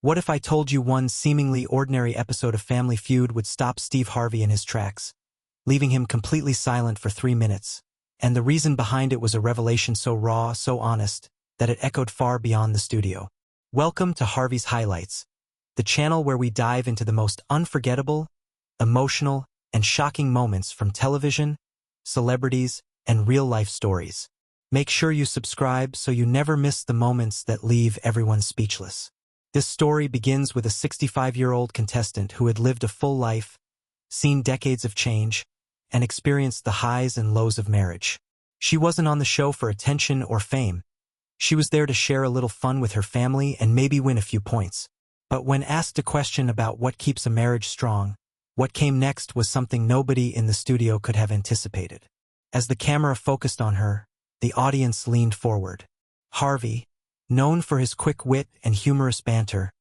What if I told you one seemingly ordinary episode of Family Feud would stop Steve Harvey in his tracks, leaving him completely silent for 3 minutes? And the reason behind it was a revelation so raw, so honest, that it echoed far beyond the studio. Welcome to Harvey's Highlights, the channel where we dive into the most unforgettable, emotional, and shocking moments from television, celebrities, and real-life stories. Make sure you subscribe so you never miss the moments that leave everyone speechless. This story begins with a 65-year-old contestant who had lived a full life, seen decades of change, and experienced the highs and lows of marriage. She wasn't on the show for attention or fame. She was there to share a little fun with her family and maybe win a few points. But when asked a question about what keeps a marriage strong, what came next was something nobody in the studio could have anticipated. As the camera focused on her, the audience leaned forward. Harvey, known for his quick wit and humorous banter,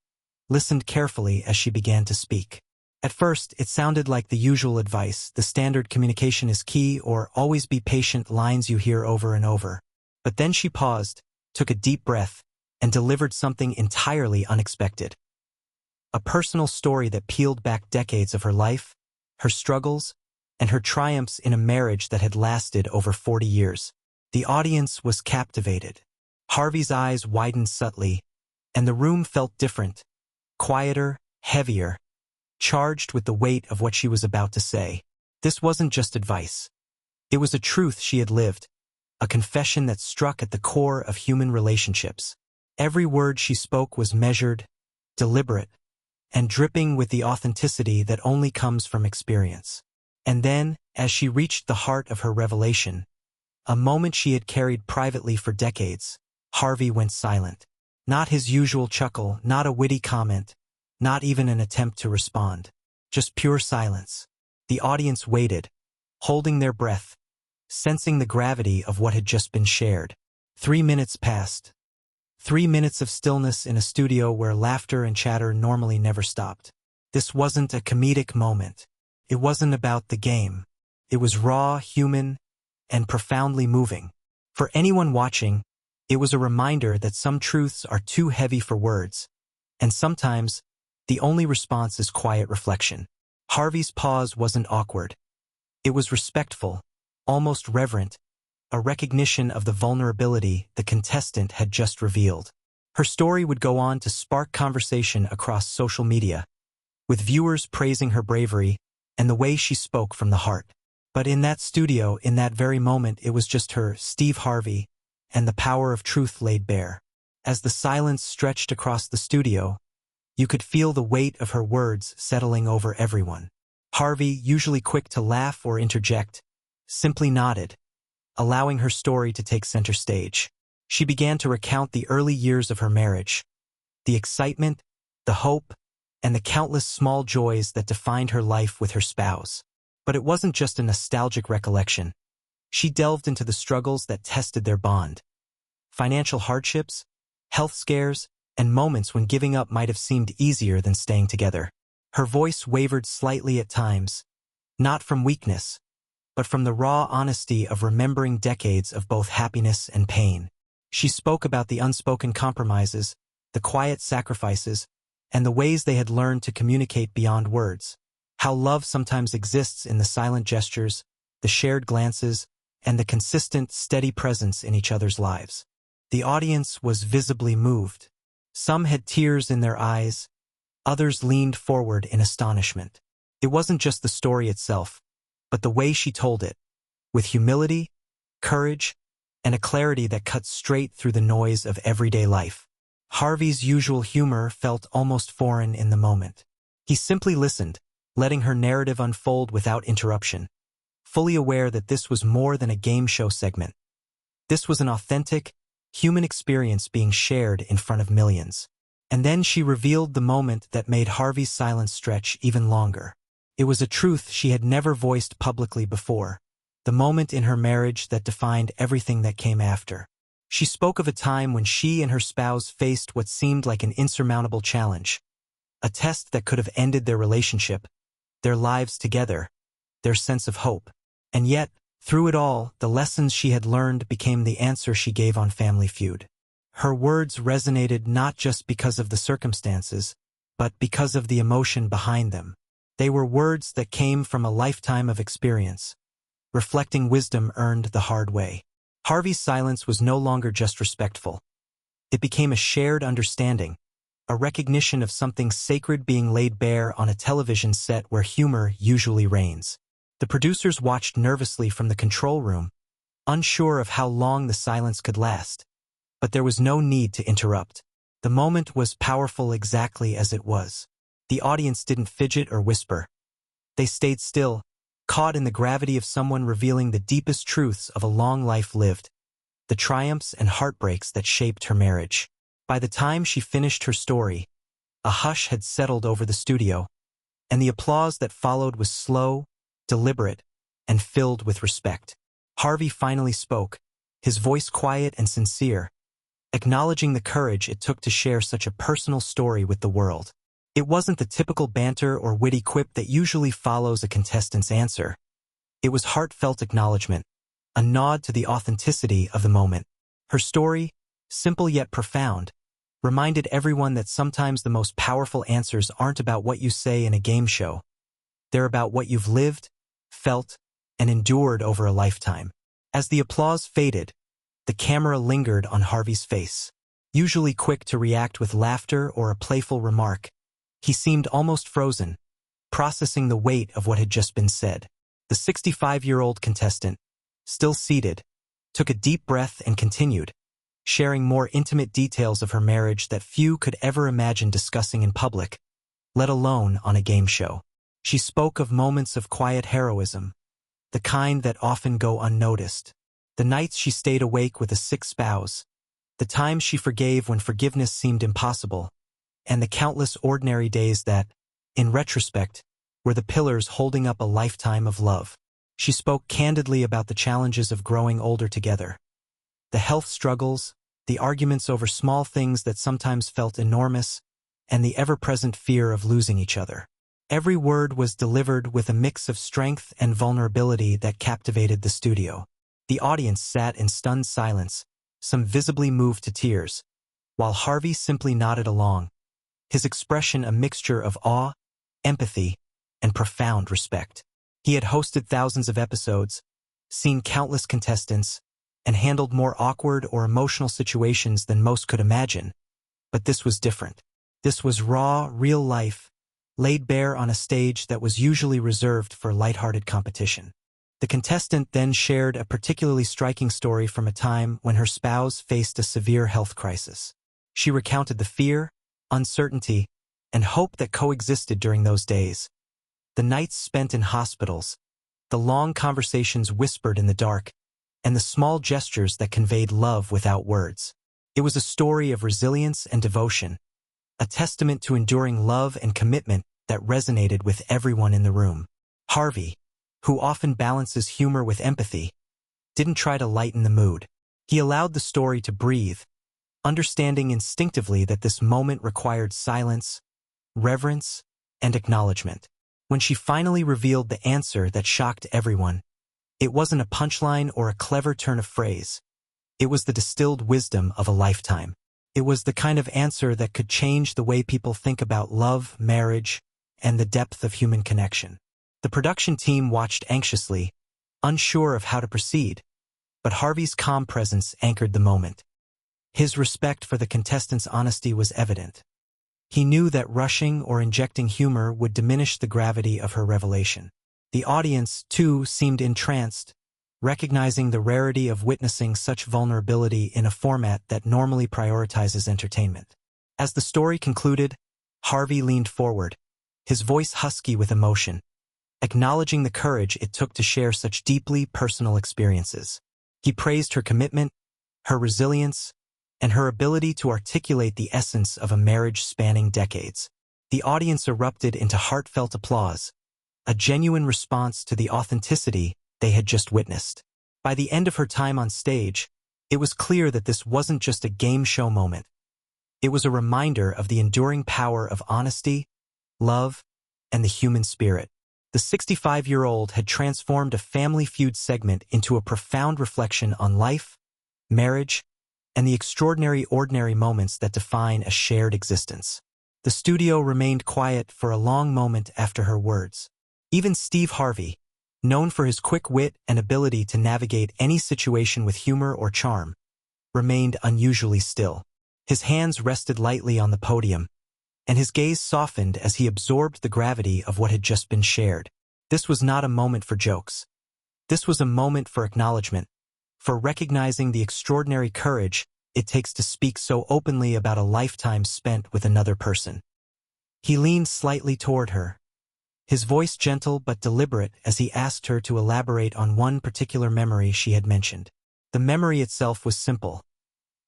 listened carefully as she began to speak. At first, it sounded like the usual advice, the standard communication is key or always be patient lines you hear over and over. But then she paused, took a deep breath, and delivered something entirely unexpected. A personal story that peeled back decades of her life, her struggles, and her triumphs in a marriage that had lasted over 40 years. The audience was captivated. Harvey's eyes widened subtly, and the room felt different, quieter, heavier, charged with the weight of what she was about to say. This wasn't just advice. It was a truth she had lived, a confession that struck at the core of human relationships. Every word she spoke was measured, deliberate, and dripping with the authenticity that only comes from experience. And then, as she reached the heart of her revelation, a moment she had carried privately for decades, Harvey went silent. Not his usual chuckle, not a witty comment, not even an attempt to respond. Just pure silence. The audience waited, holding their breath, sensing the gravity of what had just been shared. 3 minutes passed. 3 minutes of stillness in a studio where laughter and chatter normally never stopped. This wasn't a comedic moment. It wasn't about the game. It was raw, human, and profoundly moving. For anyone watching, it was a reminder that some truths are too heavy for words, and sometimes, the only response is quiet reflection. Harvey's pause wasn't awkward. It was respectful, almost reverent, a recognition of the vulnerability the contestant had just revealed. Her story would go on to spark conversation across social media, with viewers praising her bravery and the way she spoke from the heart. But in that studio, in that very moment, it was just her, Steve Harvey, and the power of truth laid bare. As the silence stretched across the studio, you could feel the weight of her words settling over everyone. Harvey, usually quick to laugh or interject, simply nodded, allowing her story to take center stage. She began to recount the early years of her marriage, the excitement, the hope, and the countless small joys that defined her life with her spouse. But it wasn't just a nostalgic recollection. She delved into the struggles that tested their bond. Financial hardships, health scares, and moments when giving up might have seemed easier than staying together. Her voice wavered slightly at times, not from weakness, but from the raw honesty of remembering decades of both happiness and pain. She spoke about the unspoken compromises, the quiet sacrifices, and the ways they had learned to communicate beyond words. How love sometimes exists in the silent gestures, the shared glances, and the consistent, steady presence in each other's lives. The audience was visibly moved. Some had tears in their eyes, others leaned forward in astonishment. It wasn't just the story itself, but the way she told it, with humility, courage, and a clarity that cut straight through the noise of everyday life. Harvey's usual humor felt almost foreign in the moment. He simply listened, letting her narrative unfold without interruption, fully aware that this was more than a game show segment. This was an authentic, human experience being shared in front of millions. And then she revealed the moment that made Harvey's silence stretch even longer. It was a truth she had never voiced publicly before, the moment in her marriage that defined everything that came after. She spoke of a time when she and her spouse faced what seemed like an insurmountable challenge, a test that could have ended their relationship, their lives together, their sense of hope. And yet, through it all, the lessons she had learned became the answer she gave on Family Feud. Her words resonated not just because of the circumstances, but because of the emotion behind them. They were words that came from a lifetime of experience, reflecting wisdom earned the hard way. Harvey's silence was no longer just respectful. It became a shared understanding, a recognition of something sacred being laid bare on a television set where humor usually reigns. The producers watched nervously from the control room, unsure of how long the silence could last. But there was no need to interrupt. The moment was powerful exactly as it was. The audience didn't fidget or whisper. They stayed still, caught in the gravity of someone revealing the deepest truths of a long life lived, the triumphs and heartbreaks that shaped her marriage. By the time she finished her story, a hush had settled over the studio, and the applause that followed was slow, deliberate, and filled with respect. Harvey finally spoke, his voice quiet and sincere, acknowledging the courage it took to share such a personal story with the world. It wasn't the typical banter or witty quip that usually follows a contestant's answer. It was heartfelt acknowledgement, a nod to the authenticity of the moment. Her story, simple yet profound, reminded everyone that sometimes the most powerful answers aren't about what you say in a game show. They're about what you've lived, felt, and endured over a lifetime. As the applause faded, the camera lingered on Harvey's face. Usually quick to react with laughter or a playful remark, he seemed almost frozen, processing the weight of what had just been said. The 65-year-old contestant, still seated, took a deep breath and continued, sharing more intimate details of her marriage that few could ever imagine discussing in public, let alone on a game show. She spoke of moments of quiet heroism, the kind that often go unnoticed. The nights she stayed awake with a sick spouse, the times she forgave when forgiveness seemed impossible, and the countless ordinary days that, in retrospect, were the pillars holding up a lifetime of love. She spoke candidly about the challenges of growing older together, the health struggles, the arguments over small things that sometimes felt enormous, and the ever-present fear of losing each other. Every word was delivered with a mix of strength and vulnerability that captivated the studio. The audience sat in stunned silence, some visibly moved to tears, while Harvey simply nodded along, his expression a mixture of awe, empathy, and profound respect. He had hosted thousands of episodes, seen countless contestants, and handled more awkward or emotional situations than most could imagine. But this was different. This was raw, real life, laid bare on a stage that was usually reserved for lighthearted competition. The contestant then shared a particularly striking story from a time when her spouse faced a severe health crisis. She recounted the fear, uncertainty, and hope that coexisted during those days. The nights spent in hospitals, the long conversations whispered in the dark, and the small gestures that conveyed love without words. It was a story of resilience and devotion, a testament to enduring love and commitment that resonated with everyone in the room. Harvey, who often balances humor with empathy, didn't try to lighten the mood. He allowed the story to breathe, understanding instinctively that this moment required silence, reverence, and acknowledgement. When she finally revealed the answer that shocked everyone, it wasn't a punchline or a clever turn of phrase. It was the distilled wisdom of a lifetime. It was the kind of answer that could change the way people think about love, marriage, and the depth of human connection. The production team watched anxiously, unsure of how to proceed, but Harvey's calm presence anchored the moment. His respect for the contestants' honesty was evident. He knew that rushing or injecting humor would diminish the gravity of her revelation. The audience, too, seemed entranced, recognizing the rarity of witnessing such vulnerability in a format that normally prioritizes entertainment. As the story concluded, Harvey leaned forward, his voice husky with emotion, acknowledging the courage it took to share such deeply personal experiences. He praised her commitment, her resilience, and her ability to articulate the essence of a marriage spanning decades. The audience erupted into heartfelt applause, a genuine response to the authenticity they had just witnessed. By the end of her time on stage, it was clear that this wasn't just a game show moment. It was a reminder of the enduring power of honesty, love, and the human spirit. The 65-year-old had transformed a Family Feud segment into a profound reflection on life, marriage, and the extraordinary ordinary moments that define a shared existence. The studio remained quiet for a long moment after her words. Even Steve Harvey, known for his quick wit and ability to navigate any situation with humor or charm, remained unusually still. His hands rested lightly on the podium, and his gaze softened as he absorbed the gravity of what had just been shared. This was not a moment for jokes. This was a moment for acknowledgement, for recognizing the extraordinary courage it takes to speak so openly about a lifetime spent with another person. He leaned slightly toward her, his voice gentle but deliberate as he asked her to elaborate on one particular memory she had mentioned. The memory itself was simple.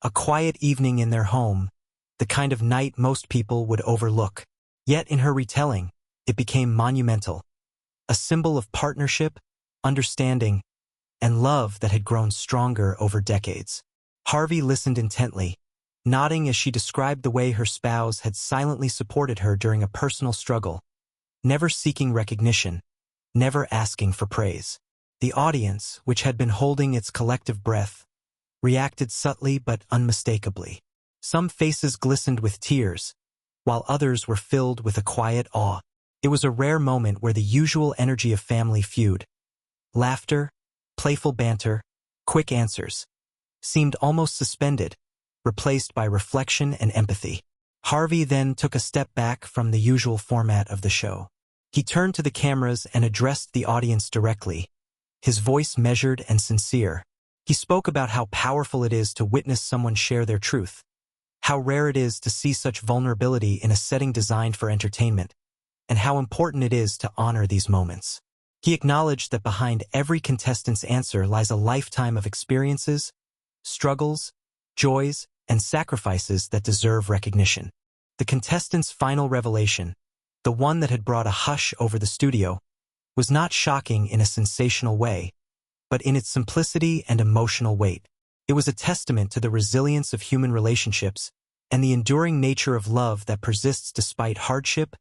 A quiet evening in their home, the kind of night most people would overlook. Yet in her retelling, it became monumental, a symbol of partnership, understanding, and love that had grown stronger over decades. Harvey listened intently, nodding as she described the way her spouse had silently supported her during a personal struggle, never seeking recognition, never asking for praise. The audience, which had been holding its collective breath, reacted subtly but unmistakably. Some faces glistened with tears, while others were filled with a quiet awe. It was a rare moment where the usual energy of Family Feud, laughter, playful banter, quick answers, seemed almost suspended, replaced by reflection and empathy. Harvey then took a step back from the usual format of the show. He turned to the cameras and addressed the audience directly, his voice measured and sincere. He spoke about how powerful it is to witness someone share their truth, how rare it is to see such vulnerability in a setting designed for entertainment, and how important it is to honor these moments. He acknowledged that behind every contestant's answer lies a lifetime of experiences, struggles, joys, and sacrifices that deserve recognition. The contestant's final revelation, the one that had brought a hush over the studio, was not shocking in a sensational way, but in its simplicity and emotional weight. It was a testament to the resilience of human relationships and the enduring nature of love that persists despite hardship,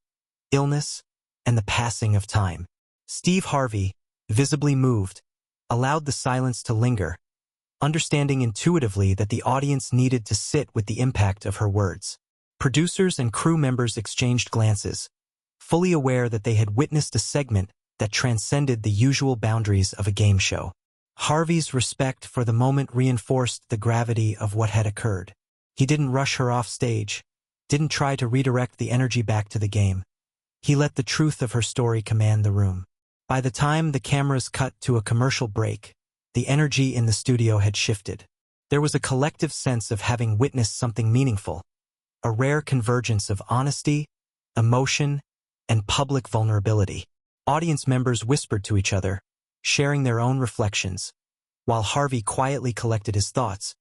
illness, and the passing of time. Steve Harvey, visibly moved, allowed the silence to linger, understanding intuitively that the audience needed to sit with the impact of her words. Producers and crew members exchanged glances, fully aware that they had witnessed a segment that transcended the usual boundaries of a game show. Harvey's respect for the moment reinforced the gravity of what had occurred. He didn't rush her off stage, didn't try to redirect the energy back to the game. He let the truth of her story command the room. By the time the cameras cut to a commercial break, the energy in the studio had shifted. There was a collective sense of having witnessed something meaningful, a rare convergence of honesty, emotion, and public vulnerability. Audience members whispered to each other, sharing their own reflections, while Harvey quietly collected his thoughts,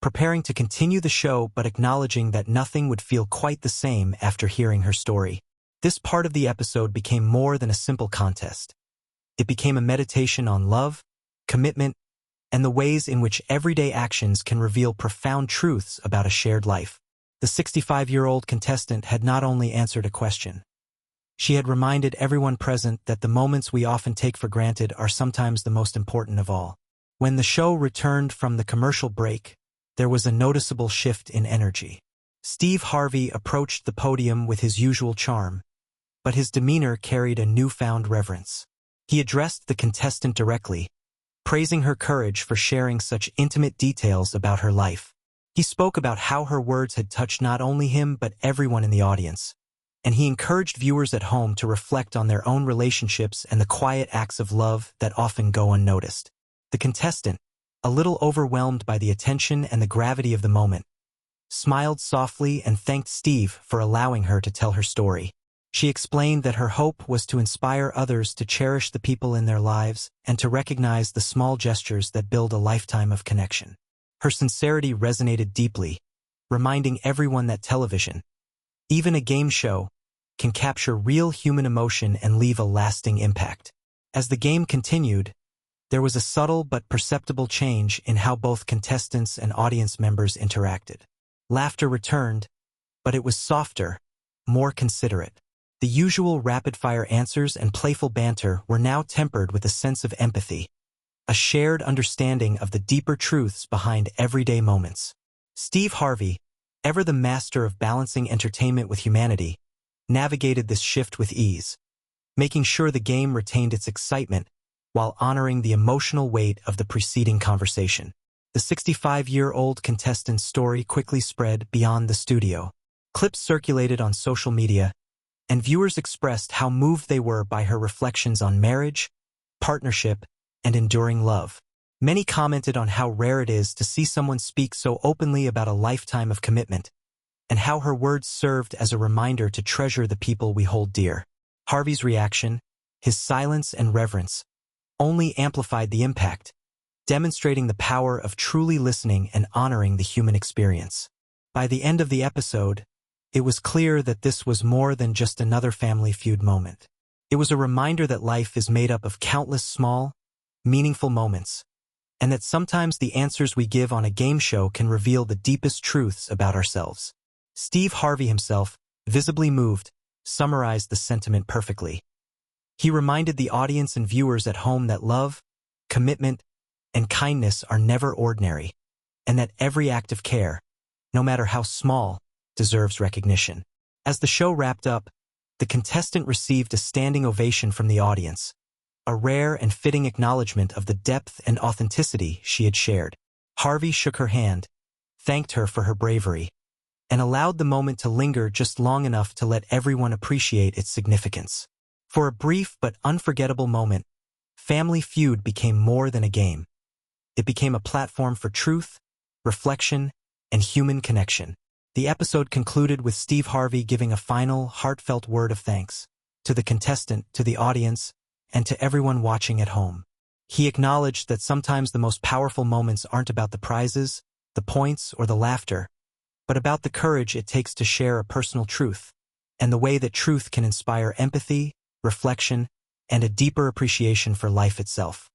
preparing to continue the show but acknowledging that nothing would feel quite the same after hearing her story. This part of the episode became more than a simple contest. It became a meditation on love, commitment, and the ways in which everyday actions can reveal profound truths about a shared life. The 65-year-old contestant had not only answered a question. She had reminded everyone present that the moments we often take for granted are sometimes the most important of all. When the show returned from the commercial break, there was a noticeable shift in energy. Steve Harvey approached the podium with his usual charm, but his demeanor carried a newfound reverence. He addressed the contestant directly, praising her courage for sharing such intimate details about her life. He spoke about how her words had touched not only him but everyone in the audience, and he encouraged viewers at home to reflect on their own relationships and the quiet acts of love that often go unnoticed. The contestant, a little overwhelmed by the attention and the gravity of the moment, smiled softly and thanked Steve for allowing her to tell her story. She explained that her hope was to inspire others to cherish the people in their lives and to recognize the small gestures that build a lifetime of connection. Her sincerity resonated deeply, reminding everyone that television, even a game show, can capture real human emotion and leave a lasting impact. As the game continued, there was a subtle but perceptible change in how both contestants and audience members interacted. Laughter returned, but it was softer, more considerate. The usual rapid-fire answers and playful banter were now tempered with a sense of empathy, a shared understanding of the deeper truths behind everyday moments. Steve Harvey, ever the master of balancing entertainment with humanity, navigated this shift with ease, making sure the game retained its excitement while honoring the emotional weight of the preceding conversation. The 65-year-old contestant's story quickly spread beyond the studio. Clips circulated on social media, and viewers expressed how moved they were by her reflections on marriage, partnership, and enduring love. Many commented on how rare it is to see someone speak so openly about a lifetime of commitment, and how her words served as a reminder to treasure the people we hold dear. Harvey's reaction, his silence and reverence, only amplified the impact, demonstrating the power of truly listening and honoring the human experience. By the end of the episode, it was clear that this was more than just another Family Feud moment. It was a reminder that life is made up of countless small, meaningful moments, and that sometimes the answers we give on a game show can reveal the deepest truths about ourselves. Steve Harvey himself, visibly moved, summarized the sentiment perfectly. He reminded the audience and viewers at home that love, commitment, and kindness are never ordinary, and that every act of care, no matter how small, deserves recognition. As the show wrapped up, the contestant received a standing ovation from the audience, a rare and fitting acknowledgement of the depth and authenticity she had shared. Harvey shook her hand, thanked her for her bravery, and allowed the moment to linger just long enough to let everyone appreciate its significance. For a brief but unforgettable moment, Family Feud became more than a game. It became a platform for truth, reflection, and human connection. The episode concluded with Steve Harvey giving a final, heartfelt word of thanks to the contestant, to the audience, and to everyone watching at home. He acknowledged that sometimes the most powerful moments aren't about the prizes, the points, or the laughter, but about the courage it takes to share a personal truth, and the way that truth can inspire empathy, reflection, and a deeper appreciation for life itself.